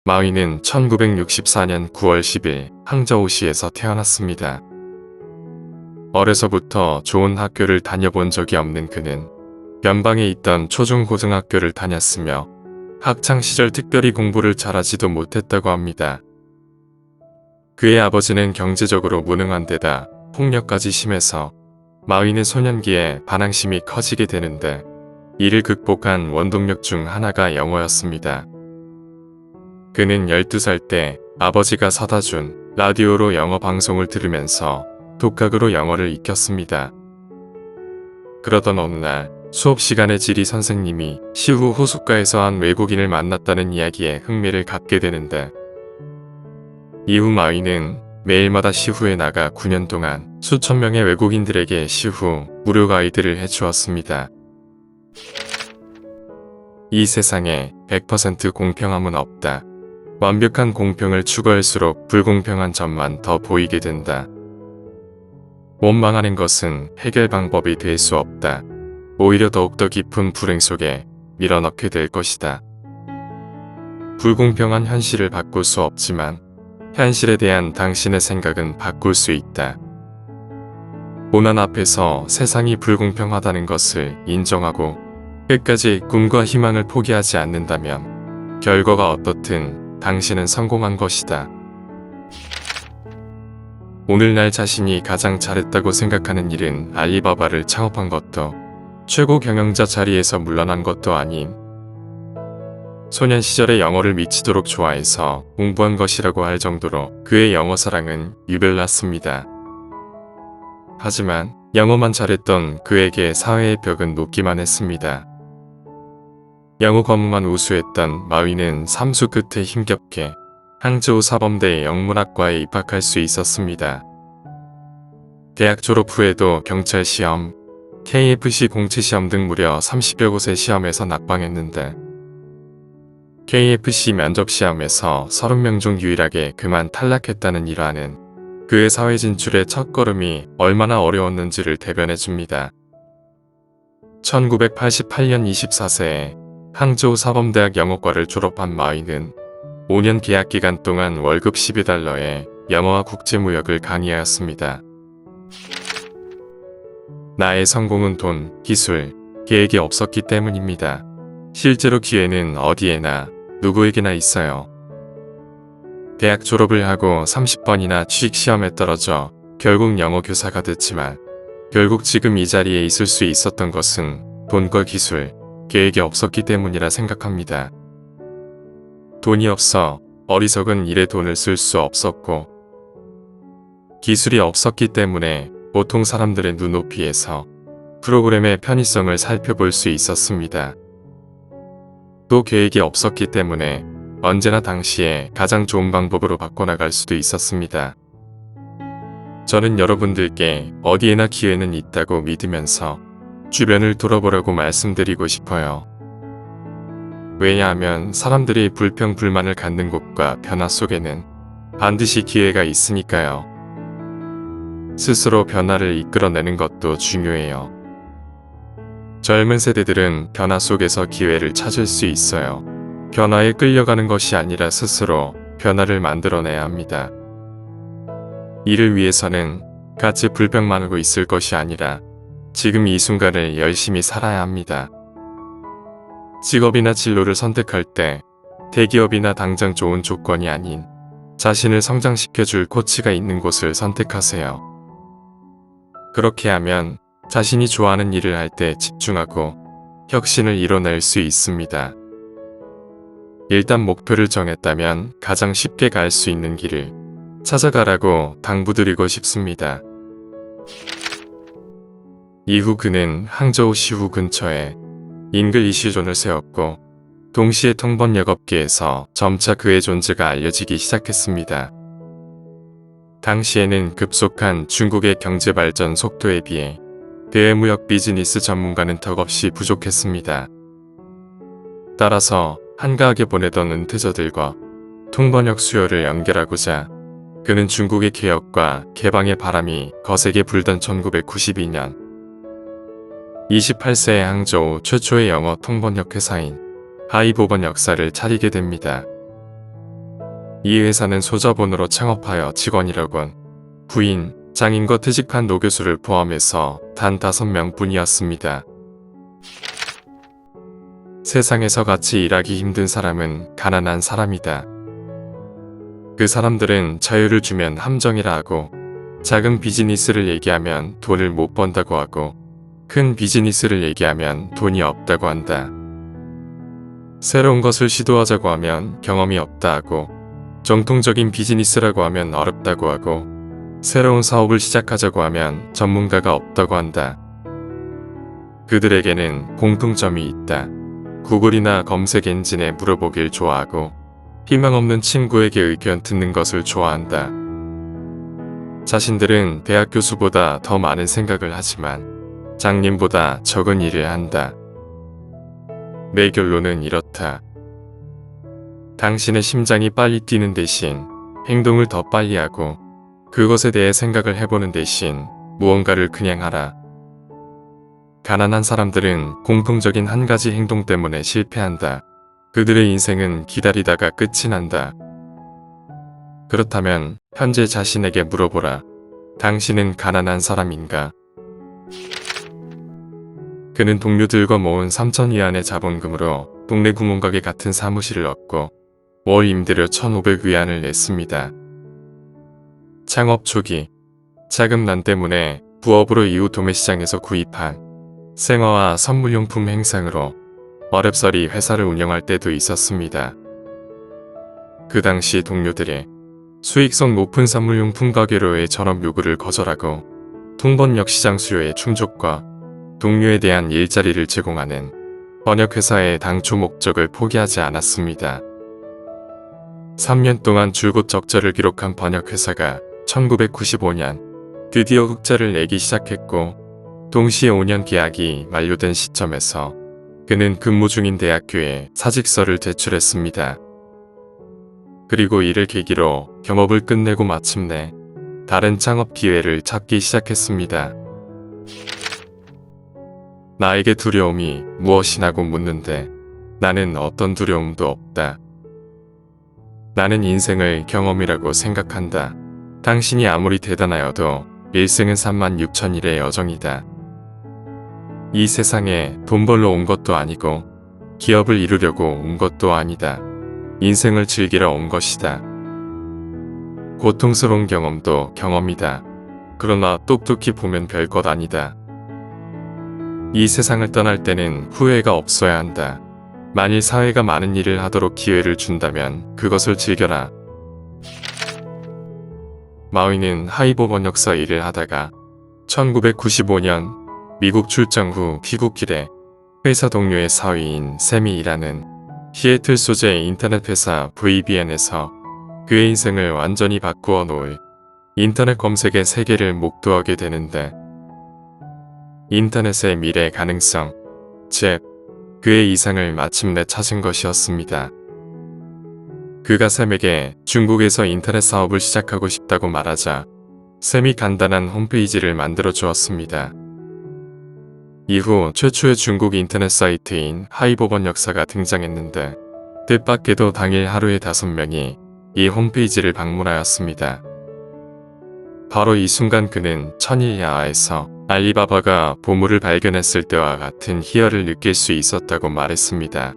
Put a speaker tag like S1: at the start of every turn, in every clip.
S1: 마윈은 1964년 9월 10일 항저우시에서 태어났습니다. 어려서부터 좋은 학교를 다녀본 적이 없는 그는 연방에 있던 초중고등학교를 다녔으며 학창시절 특별히 공부를 잘하지도 못했다고 합니다. 그의 아버지는 경제적으로 무능한 데다 폭력까지 심해서 마윈은 소년기에 반항심이 커지게 되는데 이를 극복한 원동력 중 하나가 영어였습니다. 그는 12살 때 아버지가 사다 준 라디오로 영어 방송을 들으면서 독학으로 영어를 익혔습니다. 그러던 어느 날 수업 시간에 지리 선생님이 시후 호숫가에서 한 외국인을 만났다는 이야기에 흥미를 갖게 되는데 이후 마윈은 매일마다 시후에 나가 9년 동안 수천 명의 외국인들에게 시후 무료 가이드를 해주었습니다. 이 세상에 100% 공평함은 없다. 완벽한 공평을 추구할수록 불공평한 점만 더 보이게 된다. 원망하는 것은 해결 방법이 될 수 없다. 오히려 더욱더 깊은 불행 속에 밀어넣게 될 것이다. 불공평한 현실을 바꿀 수 없지만 현실에 대한 당신의 생각은 바꿀 수 있다. 고난 앞에서 세상이 불공평하다는 것을 인정하고 끝까지 꿈과 희망을 포기하지 않는다면 결과가 어떻든 당신은 성공한 것이다. 오늘날 자신이 가장 잘했다고 생각하는 일은 알리바바를 창업한 것도 최고 경영자 자리에서 물러난 것도 아닌 소년 시절에 영어를 미치도록 좋아해서 공부한 것이라고 할 정도로 그의 영어 사랑은 유별났습니다. 하지만 영어만 잘했던 그에게 사회의 벽은 높기만 했습니다. 영어 과목만 우수했던 마윈은 삼수 끝에 힘겹게 항저우 사범대 영문학과에 입학할 수 있었습니다. 대학 졸업 후에도 경찰 시험, KFC 공채 시험 등 무려 30여 곳의 시험에서 낙방했는데 KFC 면접 시험에서 30명 중 유일하게 그만 탈락했다는 일화는 그의 사회 진출의 첫걸음이 얼마나 어려웠는지를 대변해줍니다. 1988년 24세에 항저우 사범대학 영어과를 졸업한 마윈은 5년 계약 기간 동안 월급 12달러에 영어와 국제무역을 강의하였습니다. 나의 성공은 돈, 기술, 계획이 없었기 때문입니다. 실제로 기회는 어디에나 누구에게나 있어요. 대학 졸업을 하고 30번이나 취직시험에 떨어져 결국 영어 교사가 됐지만 결국 지금 이 자리에 있을 수 있었던 것은 돈과 기술, 계획이 없었기 때문이라 생각합니다. 돈이 없어 어리석은 일에 돈을 쓸 수 없었고 기술이 없었기 때문에 보통 사람들의 눈높이에서 프로그램의 편의성을 살펴볼 수 있었습니다. 또 계획이 없었기 때문에 언제나 당시에 가장 좋은 방법으로 바꿔나갈 수도 있었습니다. 저는 여러분들께 어디에나 기회는 있다고 믿으면서 주변을 돌아보라고 말씀드리고 싶어요. 왜냐하면 사람들이 불평 불만을 갖는 곳과 변화 속에는 반드시 기회가 있으니까요. 스스로 변화를 이끌어내는 것도 중요해요. 젊은 세대들은 변화 속에서 기회를 찾을 수 있어요. 변화에 끌려가는 것이 아니라 스스로 변화를 만들어내야 합니다. 이를 위해서는 같이 불평만 하고 있을 것이 아니라 지금 이 순간을 열심히 살아야 합니다. 직업이나 진로를 선택할 때 대기업이나 당장 좋은 조건이 아닌 자신을 성장시켜줄 코치가 있는 곳을 선택하세요. 그렇게 하면 자신이 좋아하는 일을 할 때 집중하고 혁신을 이뤄낼 수 있습니다. 일단 목표를 정했다면 가장 쉽게 갈 수 있는 길을 찾아가라고 당부드리고 싶습니다. 이후 그는 항저우 시후 근처에 잉글리시존을 세웠고 동시에 통번역 업계에서 점차 그의 존재가 알려지기 시작했습니다. 당시에는 급속한 중국의 경제 발전 속도에 비해 대외무역 비즈니스 전문가는 턱없이 부족했습니다. 따라서 한가하게 보내던 은퇴자들과 통번역 수요를 연결하고자 그는 중국의 개혁과 개방의 바람이 거세게 불던 1992년 28세의 항저우 최초의 영어 통번역 회사인 하이보번 역사를 차리게 됩니다. 이 회사는 소자본으로 창업하여 직원이라곤 부인, 장인과 퇴직한 노교수를 포함해서 단 5명 뿐이었습니다. 세상에서 같이 일하기 힘든 사람은 가난한 사람이다. 그 사람들은 자유를 주면 함정이라 하고, 작은 비즈니스를 얘기하면 돈을 못 번다고 하고, 큰 비즈니스를 얘기하면 돈이 없다고 한다. 새로운 것을 시도하자고 하면 경험이 없다 하고, 정통적인 비즈니스라고 하면 어렵다고 하고, 새로운 사업을 시작하자고 하면 전문가가 없다고 한다. 그들에게는 공통점이 있다. 구글이나 검색 엔진에 물어보길 좋아하고, 희망 없는 친구에게 의견 듣는 것을 좋아한다. 자신들은 대학 교수보다 더 많은 생각을 하지만 장님보다 적은 일을 한다. 내 결론은 이렇다. 당신의 심장이 빨리 뛰는 대신 행동을 더 빨리 하고, 그것에 대해 생각을 해보는 대신 무언가를 그냥 하라. 가난한 사람들은 공통적인 한 가지 행동 때문에 실패한다. 그들의 인생은 기다리다가 끝이 난다. 그렇다면 현재 자신에게 물어보라. 당신은 가난한 사람인가? 그는 동료들과 모은 3,000위안의 자본금으로 동네 구멍가게 같은 사무실을 얻고 월 임대료 1,500위안을 냈습니다. 창업 초기, 자금난 때문에 부업으로 이웃 도매시장에서 구입한 생화와 선물용품 행상으로 어렵사리 회사를 운영할 때도 있었습니다. 그 당시 동료들의 수익성 높은 선물용품 가게로의 전업 요구를 거절하고 통번역 시장 수요의 충족과 동료에 대한 일자리를 제공하는 번역회사의 당초 목적을 포기하지 않았습니다. 3년 동안 줄곧 적자를 기록한 번역회사가 1995년 드디어 흑자를 내기 시작했고, 동시에 5년 계약이 만료된 시점에서 그는 근무 중인 대학교에 사직서를 제출했습니다. 그리고 이를 계기로 겸업을 끝내고 마침내 다른 창업 기회를 찾기 시작했습니다. 나에게 두려움이 무엇이냐고 묻는데 나는 어떤 두려움도 없다. 나는 인생을 경험이라고 생각한다. 당신이 아무리 대단하여도 일생은 36,000일의 여정이다. 이 세상에 돈 벌러 온 것도 아니고 기업을 이루려고 온 것도 아니다. 인생을 즐기러 온 것이다. 고통스러운 경험도 경험이다. 그러나 똑똑히 보면 별것 아니다. 이 세상을 떠날 때는 후회가 없어야 한다. 만일 사회가 많은 일을 하도록 기회를 준다면 그것을 즐겨라. 마윈은 하이보 번역사 일을 하다가 1995년 미국 출장 후 귀국길에 회사 동료의 사위인 샘이 일하는 시애틀 소재 인터넷 회사 VBN에서 그의 인생을 완전히 바꾸어 놓을 인터넷 검색의 세계를 목도하게 되는데, 인터넷의 미래 가능성, 즉 그의 이상을 마침내 찾은 것이었습니다. 그가 샘에게 중국에서 인터넷 사업을 시작하고 싶다고 말하자 샘이 간단한 홈페이지를 만들어 주었습니다. 이후 최초의 중국 인터넷 사이트인 하이보 번역사가 등장했는데, 뜻밖에도 당일 하루에 5명이 이 홈페이지를 방문하였습니다. 바로 이 순간 그는 천일야화에서 알리바바가 보물을 발견했을 때와 같은 희열을 느낄 수 있었다고 말했습니다.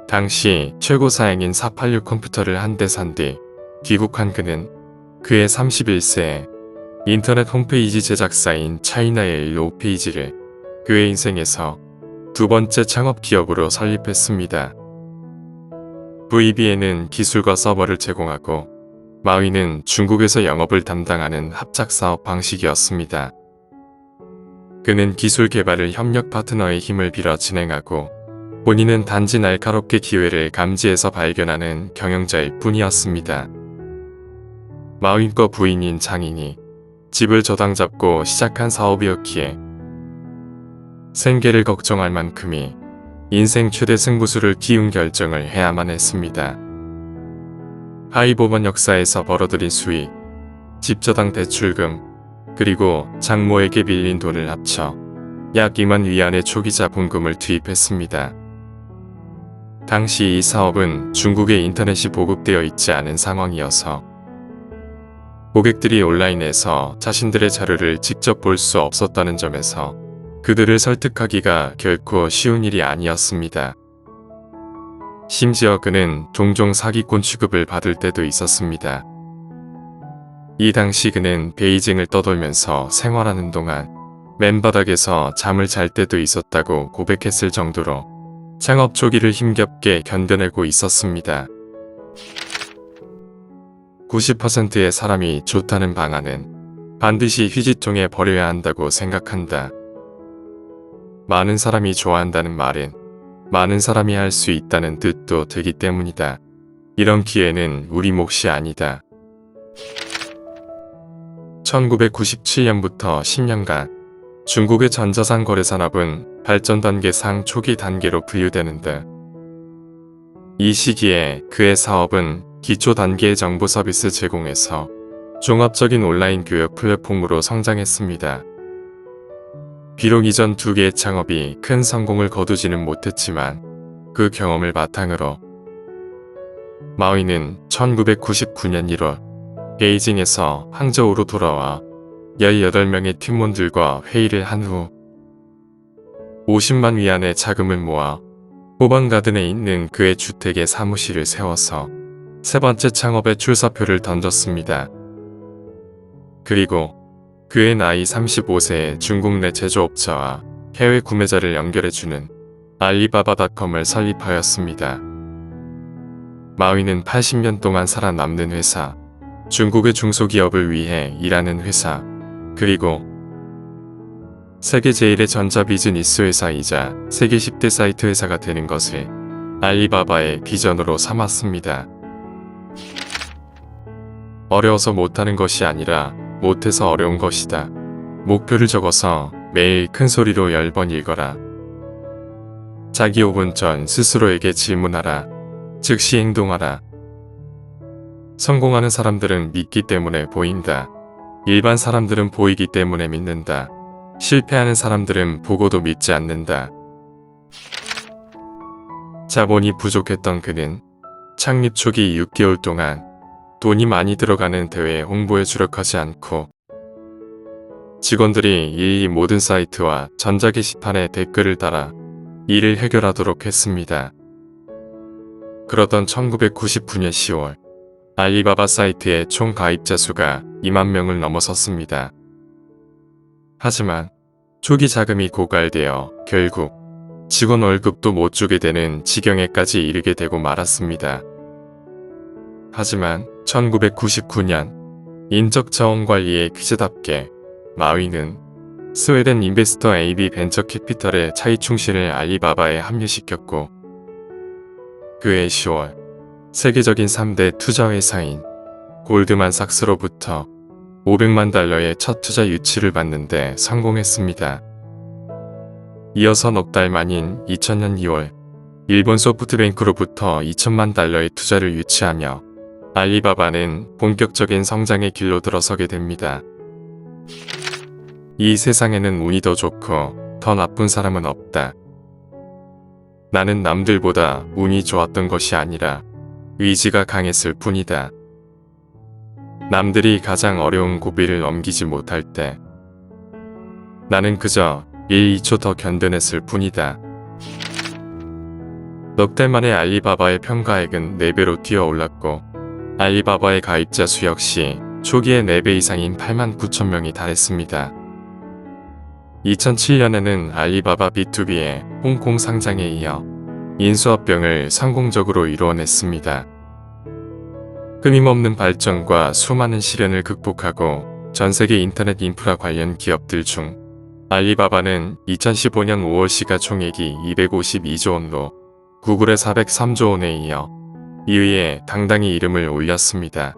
S1: 당시 최고 사양인 486 컴퓨터를 한 대 산 뒤 귀국한 그는 그의 31세에 인터넷 홈페이지 제작사인 차이나의 5페이지를 그의 인생에서 두 번째 창업 기업으로 설립했습니다. VBN은 기술과 서버를 제공하고, 마윈은 중국에서 영업을 담당하는 합작 사업 방식이었습니다. 그는 기술 개발을 협력 파트너의 힘을 빌어 진행하고, 본인은 단지 날카롭게 기회를 감지해서 발견하는 경영자일 뿐이었습니다. 마윈과 부인인 장인이 집을 저당 잡고 시작한 사업이었기에 생계를 걱정할 만큼이 인생 최대 승부수를 띄운 결정을 해야만 했습니다. 하이보 번역사에서 벌어들인 수익, 집 저당 대출금, 그리고 장모에게 빌린 돈을 합쳐 약 2만 위안의 초기 자본금을 투입했습니다. 당시 이 사업은 중국에 인터넷이 보급되어 있지 않은 상황이어서 고객들이 온라인에서 자신들의 자료를 직접 볼 수 없었다는 점에서 그들을 설득하기가 결코 쉬운 일이 아니었습니다. 심지어 그는 종종 사기꾼 취급을 받을 때도 있었습니다. 이 당시 그는 베이징을 떠돌면서 생활하는 동안 맨바닥에서 잠을 잘 때도 있었다고 고백했을 정도로 창업 초기를 힘겹게 견뎌내고 있었습니다. 90%의 사람이 좋다는 방안은 반드시 휴지통에 버려야 한다고 생각한다. 많은 사람이 좋아한다는 말은 많은 사람이 할 수 있다는 뜻도 되기 때문이다. 이런 기회는 우리 몫이 아니다. 1997년부터 10년간 중국의 전자상 거래산업은 발전 단계 상 초기 단계로 분류되는데 이 시기에 그의 사업은 기초 단계의 정보 서비스 제공에서 종합적인 온라인 교육 플랫폼으로 성장했습니다. 비록 이전 두 개의 창업이 큰 성공을 거두지는 못했지만 그 경험을 바탕으로 마윈은 1999년 1월 베이징에서 항저우로 돌아와 18명의 팀원들과 회의를 한 후 50만 위안의 자금을 모아 호반가든에 있는 그의 주택에 사무실을 세워서 세 번째 창업의 출사표를 던졌습니다. 그리고 그의 나이 35세의 중국 내 제조업자와 해외 구매자를 연결해주는 알리바바닷컴을 설립하였습니다. 마윈은 80년 동안 살아남는 회사, 중국의 중소기업을 위해 일하는 회사, 그리고 세계 제1의 전자 비즈니스 회사이자 세계 10대 사이트 회사가 되는 것을 알리바바의 비전으로 삼았습니다. 어려워서 못하는 것이 아니라 못해서 어려운 것이다. 목표를 적어서 매일 큰 소리로 10번 읽어라. 자기 5분 전 스스로에게 질문하라. 즉시 행동하라. 성공하는 사람들은 믿기 때문에 보인다. 일반 사람들은 보이기 때문에 믿는다. 실패하는 사람들은 보고도 믿지 않는다. 자본이 부족했던 그는 창립 초기 6개월 동안 돈이 많이 들어가는 대회에 홍보에 주력하지 않고 직원들이 일일이 모든 사이트와 전자 게시판에 댓글을 달아 이를 해결하도록 했습니다. 그러던 1999년 10월 알리바바 사이트의 총 가입자 수가 2만 명을 넘어섰습니다. 하지만 초기 자금이 고갈되어 결국 직원 월급도 못 주게 되는 지경에까지 이르게 되고 말았습니다. 하지만 1999년 인적자원관리의 퀴즈답게 마윈은 스웨덴 인베스터 AB 벤처 캐피털의 차이충신을 알리바바에 합류시켰고 그해 10월 세계적인 3대 투자회사인 골드만삭스로부터 500만 달러의 첫 투자 유치를 받는데 성공했습니다. 이어서 넉 달 만인 2000년 2월 일본 소프트뱅크로부터 2천만 달러의 투자를 유치하며 알리바바는 본격적인 성장의 길로 들어서게 됩니다. 이 세상에는 운이 더 좋고 더 나쁜 사람은 없다. 나는 남들보다 운이 좋았던 것이 아니라 의지가 강했을 뿐이다. 남들이 가장 어려운 고비를 넘기지 못할 때 나는 그저 1, 2초 더 견뎌냈을 뿐이다. 넉 달 만에 알리바바의 평가액은 4배로 뛰어올랐고 알리바바의 가입자 수 역시 초기에 4배 이상인 8만 9천 명이 달했습니다. 2007년에는 알리바바 B2B의 홍콩 상장에 이어 인수합병을 성공적으로 이루어냈습니다. 끊임없는 발전과 수많은 시련을 극복하고 전세계 인터넷 인프라 관련 기업들 중 알리바바는 2015년 5월 시가총액이 252조 원로 구글의 403조 원에 이어 2위에 당당히 이름을 올렸습니다.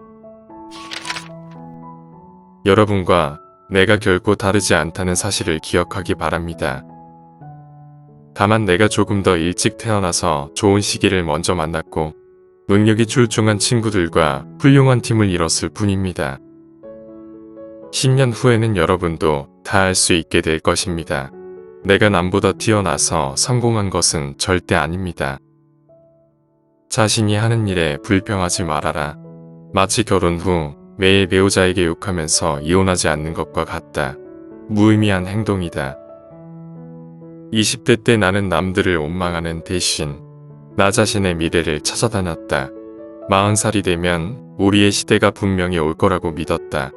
S1: 여러분과 내가 결코 다르지 않다는 사실을 기억하기 바랍니다. 다만 내가 조금 더 일찍 태어나서 좋은 시기를 먼저 만났고 능력이 출중한 친구들과 훌륭한 팀을 이뤘을 뿐입니다. 10년 후에는 여러분도 다 할 수 있게 될 것입니다. 내가 남보다 뛰어나서 성공한 것은 절대 아닙니다. 자신이 하는 일에 불평하지 말아라. 마치 결혼 후 매일 배우자에게 욕하면서 이혼하지 않는 것과 같다. 무의미한 행동이다. 20대 때 나는 남들을 원망하는 대신 나 자신의 미래를 찾아다녔다. 40살이 되면 우리의 시대가 분명히 올 거라고 믿었다.